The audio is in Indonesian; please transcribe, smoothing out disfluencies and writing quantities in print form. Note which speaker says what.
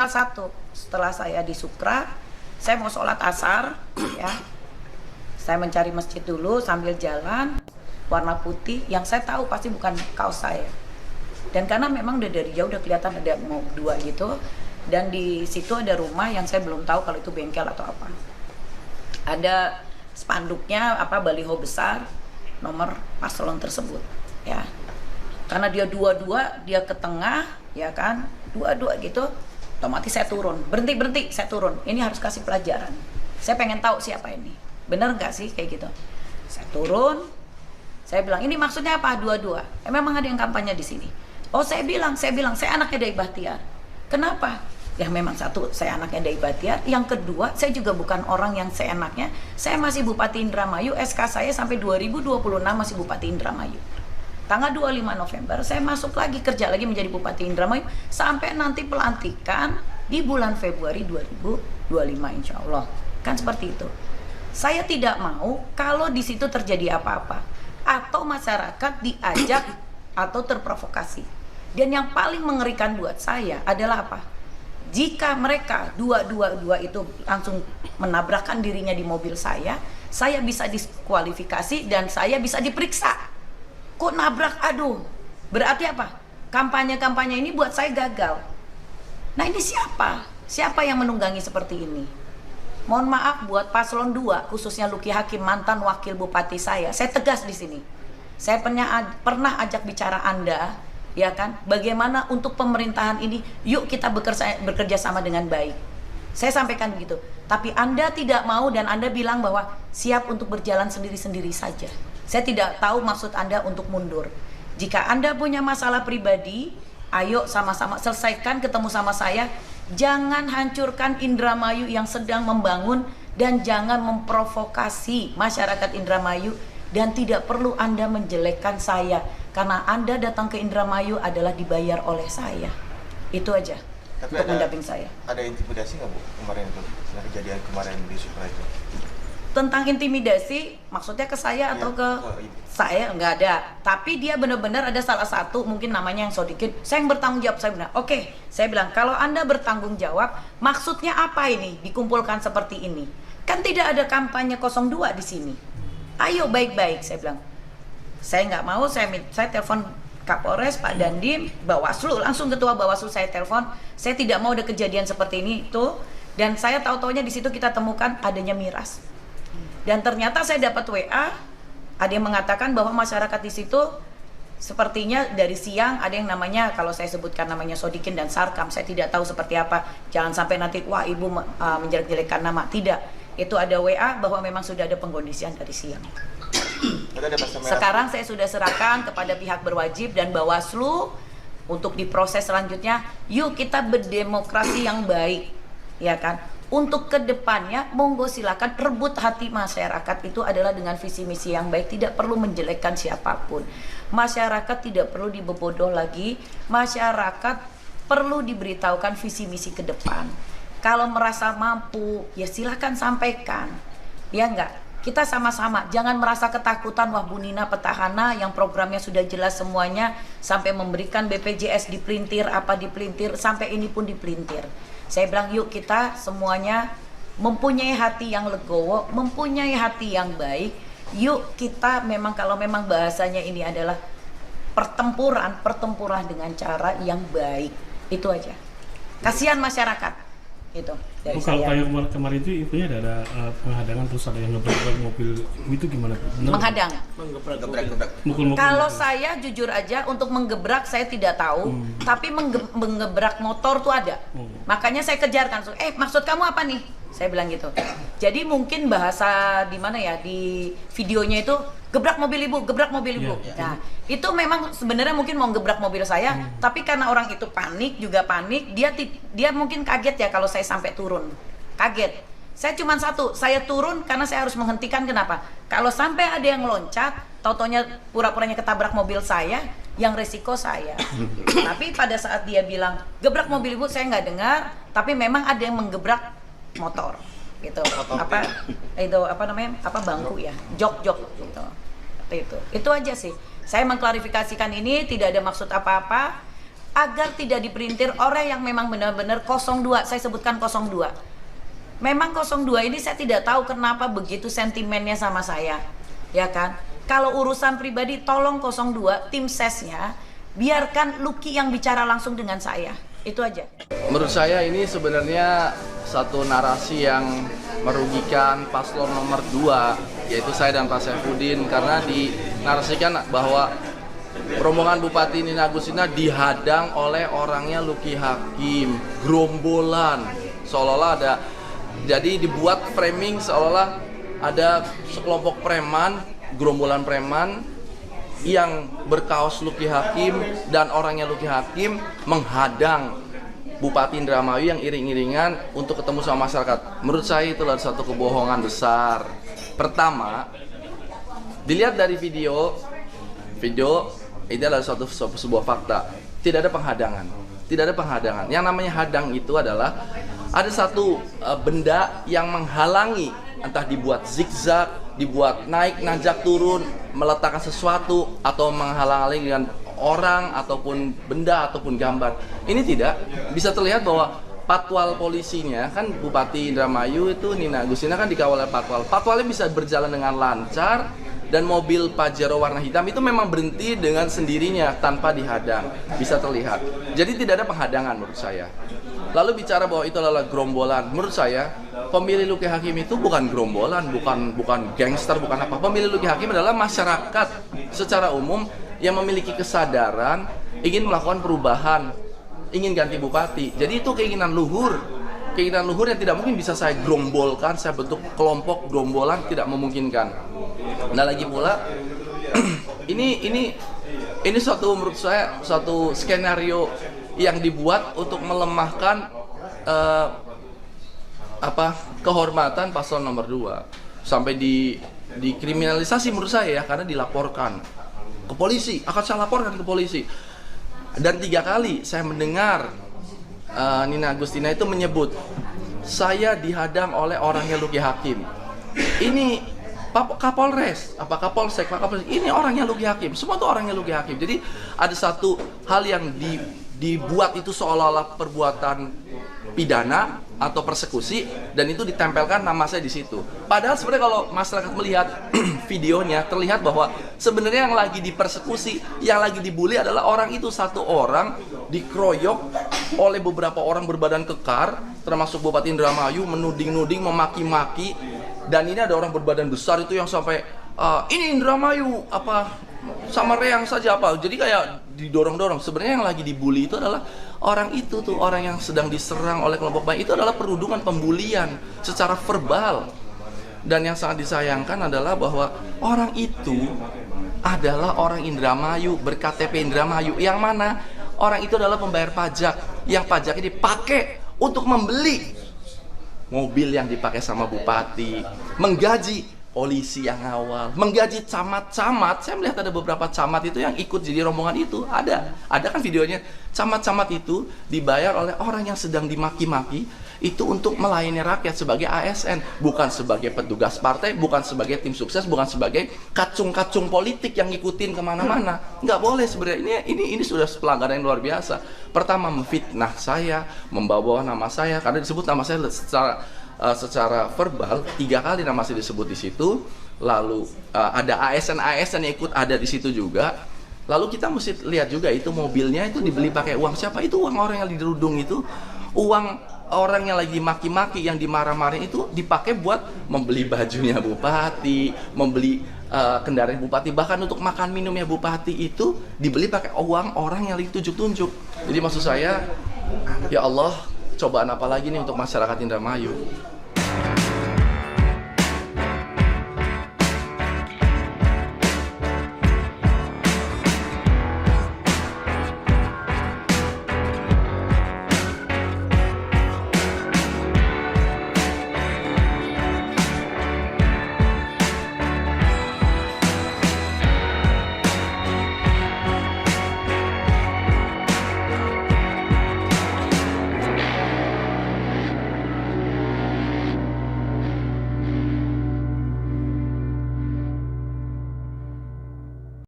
Speaker 1: satu, setelah saya di Sukra, saya mau sholat asar, ya. Saya mencari masjid dulu sambil jalan, warna putih, yang saya tahu pasti bukan kaos saya. Dan karena memang udah dari jauh udah kelihatan ada mau dua gitu, dan di situ ada rumah yang saya belum tahu kalau itu bengkel atau apa. Ada spanduknya apa baliho besar nomor paslon tersebut, ya. Karena dia dua-dua, dia ke tengah, ya kan, dua-dua gitu. Otomatis saya turun, berhenti, saya turun. Ini harus kasih pelajaran. Saya pengen tahu siapa ini. Bener nggak sih kayak gitu? Saya turun, saya bilang ini maksudnya apa dua-dua? Memang ada yang kampanye di sini. Oh saya bilang, saya anaknya Dai Bahtiar. Kenapa? Ya memang satu, saya anaknya Dai Bahtiar. Yang kedua, saya juga bukan orang yang seenaknya. Saya masih Bupati Indramayu, SK saya sampai 2026 masih Bupati Indramayu. Tanggal 25 November saya masuk lagi kerja lagi menjadi Bupati Indramayu sampai nanti pelantikan di bulan Februari 2025 insya Allah. Kan seperti itu. Saya tidak mau kalau di situ terjadi apa-apa atau masyarakat diajak atau terprovokasi. Dan yang paling mengerikan buat saya adalah apa? Jika mereka dua itu langsung menabrakkan dirinya di mobil saya bisa diskualifikasi dan saya bisa diperiksa. Kok nabrak? Aduh, berarti apa? Kampanye-kampanye ini buat saya gagal. Nah ini siapa? Siapa yang menunggangi seperti ini? Mohon maaf buat paslon 2, khususnya Luki Hakim, mantan wakil bupati saya tegas di sini. Saya pernah ajak bicara Anda, ya kan? Bagaimana untuk pemerintahan ini, yuk kita bekerja sama dengan baik. Saya sampaikan begitu. Tapi Anda tidak mau dan Anda bilang bahwa siap untuk berjalan sendiri-sendiri saja. Saya tidak tahu maksud Anda untuk mundur. Jika Anda punya masalah pribadi, ayo sama-sama selesaikan, ketemu sama saya. Jangan hancurkan Indramayu yang sedang membangun dan jangan memprovokasi masyarakat Indramayu dan tidak perlu Anda menjelekkan saya karena Anda datang ke Indramayu adalah dibayar oleh saya. Itu aja.
Speaker 2: Tapi
Speaker 1: untuk mendamping saya.
Speaker 2: Ada intimidasi nggak Bu kemarin itu, kejadian kemarin di Sukra itu?
Speaker 1: Tentang intimidasi, maksudnya ke saya atau ke saya? Nggak ada. Tapi dia benar-benar ada salah satu, mungkin namanya yang Sodikin, saya yang bertanggung jawab. Saya bilang, oke. Saya bilang, kalau Anda bertanggung jawab, maksudnya apa ini dikumpulkan seperti ini? Kan tidak ada kampanye 02 di sini. Ayo baik-baik, saya bilang. Saya nggak mau, saya telepon Kapolres, Pak Dandim, Bawaslu, langsung ketua Bawaslu saya telepon. Saya tidak mau ada kejadian seperti ini itu. Dan saya tahu-taunya di situ kita temukan adanya miras. Dan ternyata saya dapat WA, ada yang mengatakan bahwa masyarakat di situ sepertinya dari siang ada yang namanya, kalau saya sebutkan namanya Sodikin dan Sarkam, saya tidak tahu seperti apa. Jangan sampai nanti, wah ibu menjelek-jelekkan nama. Tidak, itu ada WA bahwa memang sudah ada pengkondisian dari siang. Sekarang saya sudah serahkan kepada pihak berwajib dan Bawaslu untuk diproses selanjutnya. Yuk kita berdemokrasi yang baik, ya kan? Untuk kedepannya, monggo silakan rebut hati masyarakat itu adalah dengan visi misi yang baik, tidak perlu menjelekkan siapapun. Masyarakat tidak perlu dibebodoh lagi, masyarakat perlu diberitahukan visi misi ke depan. Kalau merasa mampu, ya silakan sampaikan, ya enggak? Kita sama-sama, jangan merasa ketakutan, wah Bu Nina petahana yang programnya sudah jelas semuanya, sampai memberikan BPJS dipelintir, apa dipelintir, sampai ini pun dipelintir. Saya bilang yuk kita semuanya mempunyai hati yang legowo, mempunyai hati yang baik. Yuk kita memang kalau memang bahasanya ini adalah pertempuran dengan cara yang baik. Itu aja. Kasihan masyarakat. Itu dari
Speaker 3: kalau
Speaker 1: saya.
Speaker 3: kayak kemarin itu infonya ada penghadangan terus ada yang ngebrak mobil itu gimana? Benar?
Speaker 1: Menghadang.
Speaker 3: Mukul-mukul.
Speaker 1: Kalau saya jujur aja untuk menggebrak saya tidak tahu, tapi menggebrak motor tuh ada. Makanya saya kejarkan, maksud kamu apa nih? Saya bilang gitu. Jadi mungkin bahasa di mana ya, di videonya itu gebrak mobil ibu, gebrak mobil ibu. Nah, itu memang sebenarnya mungkin mau gebrak mobil saya, tapi karena orang itu panik, dia mungkin kaget ya kalau saya sampai turun. Kaget. Saya cuma satu, saya turun karena saya harus menghentikan. Kenapa? Kalau sampai ada yang loncat, tau-taunya pura-puranya ketabrak mobil saya, yang resiko saya. Tapi pada saat dia bilang gebrak mobil ibu, saya nggak dengar, tapi memang ada yang menggebrak motor gitu. Bangku ya, jok gitu. Itu aja sih. Saya mengklarifikasikan ini tidak ada maksud apa-apa. agar tidak diperintir orang yang memang benar-benar 02. Saya sebutkan 02. Memang 02 ini saya tidak tahu kenapa begitu sentimennya sama saya, ya kan? Kalau urusan pribadi tolong 02 tim sesnya biarkan Lucky yang bicara langsung dengan saya. Itu aja.
Speaker 4: Menurut saya ini sebenarnya satu narasi yang merugikan paslon nomor 2, yaitu saya dan Pak Saifuddin, karena dinarasikan bahwa rombongan Bupati Nina Agustina dihadang oleh orangnya Lucky Hakim, gerombolan, seolah-olah ada, jadi dibuat framing seolah-olah ada sekelompok preman, gerombolan preman yang berkaos Lucky Hakim dan orangnya Lucky Hakim menghadang Bupati Indramayu yang iring-iringan untuk ketemu sama masyarakat. Menurut saya itu adalah satu kebohongan besar. Pertama, dilihat dari video ini adalah sebuah fakta. Tidak ada penghadangan. Tidak ada penghadangan. Yang namanya hadang itu adalah ada satu benda yang menghalangi, entah dibuat zigzag, dibuat naik, nanjak, turun, meletakkan sesuatu, atau menghalang-halangi dengan orang, ataupun benda, ataupun gambar. Ini tidak. Bisa terlihat bahwa patwal polisinya, kan Bupati Indramayu itu Nina Agustina kan dikawal oleh patwal. Patwalnya bisa berjalan dengan lancar, dan mobil Pajero warna hitam itu memang berhenti dengan sendirinya tanpa dihadang. Bisa terlihat. Jadi tidak ada penghadangan menurut saya. Lalu bicara bahwa itu adalah gerombolan, menurut saya pemilih Lucky Hakim itu bukan gerombolan, bukan gangster, bukan apa. Pemilih Lucky Hakim adalah masyarakat secara umum yang memiliki kesadaran ingin melakukan perubahan, ingin ganti bupati. Jadi itu keinginan luhur yang tidak mungkin bisa saya gerombolkan, saya bentuk kelompok gerombolan, tidak memungkinkan. Nah lagi pula ini suatu, menurut saya suatu skenario yang dibuat untuk melemahkan kehormatan paslon nomor 2 sampai dikriminalisasi menurut saya ya, karena dilaporkan ke polisi, akan saya laporkan ke polisi. Dan 3 kali saya mendengar Nina Agustina itu menyebut saya dihadang oleh orangnya Lucky Hakim. Ini Kapolres, Kapolsek, ini orangnya Lucky Hakim. Semua itu orangnya Lucky Hakim. Jadi ada satu hal yang dibuat itu seolah-olah perbuatan pidana atau persekusi, dan itu ditempelkan nama saya di situ. Padahal sebenarnya kalau masyarakat melihat videonya, terlihat bahwa sebenarnya yang lagi dipersekusi, yang lagi dibully adalah orang itu, satu orang dikeroyok oleh beberapa orang berbadan kekar, termasuk Bupati Indramayu, menuding-nuding, memaki-maki. Dan ini ada orang berbadan besar itu yang sampai ini Indramayu sama reang saja jadi kayak didorong-dorong. Sebenarnya yang lagi dibully itu adalah orang itu tuh, orang yang sedang diserang oleh kelompok baik. Itu adalah perundungan, pembulian secara verbal. Dan yang sangat disayangkan adalah bahwa orang itu adalah orang Indramayu, berKTP Indramayu, yang mana orang itu adalah pembayar pajak, yang pajaknya dipakai untuk membeli mobil yang dipakai sama bupati, menggaji polisi yang awal, menggaji camat-camat. Saya melihat ada beberapa camat itu yang ikut jadi rombongan itu. Ada kan videonya. Camat-camat itu dibayar oleh orang yang sedang dimaki-maki itu untuk melayani rakyat sebagai ASN, bukan sebagai petugas partai, bukan sebagai tim sukses, bukan sebagai kacung-kacung politik yang ngikutin kemana-mana. Nggak boleh sebenarnya. Ini sudah pelanggaran yang luar biasa. Pertama, memfitnah saya, membawa nama saya, karena disebut nama saya secara verbal 3 kali nama saya disebut di situ. Lalu ada ASN yang ikut ada di situ juga. Lalu kita mesti lihat juga itu mobilnya itu dibeli pakai uang siapa? Itu uang orang yang dirudung itu, uang orang yang lagi maki-maki, yang dimarah-marahin itu dipakai buat membeli bajunya bupati, membeli kendaraan bupati, bahkan untuk makan minumnya bupati itu dibeli pakai uang orang yang lagi tunjuk-tunjuk. Jadi maksud saya, ya Allah, cobaan apa lagi nih untuk masyarakat Indramayu?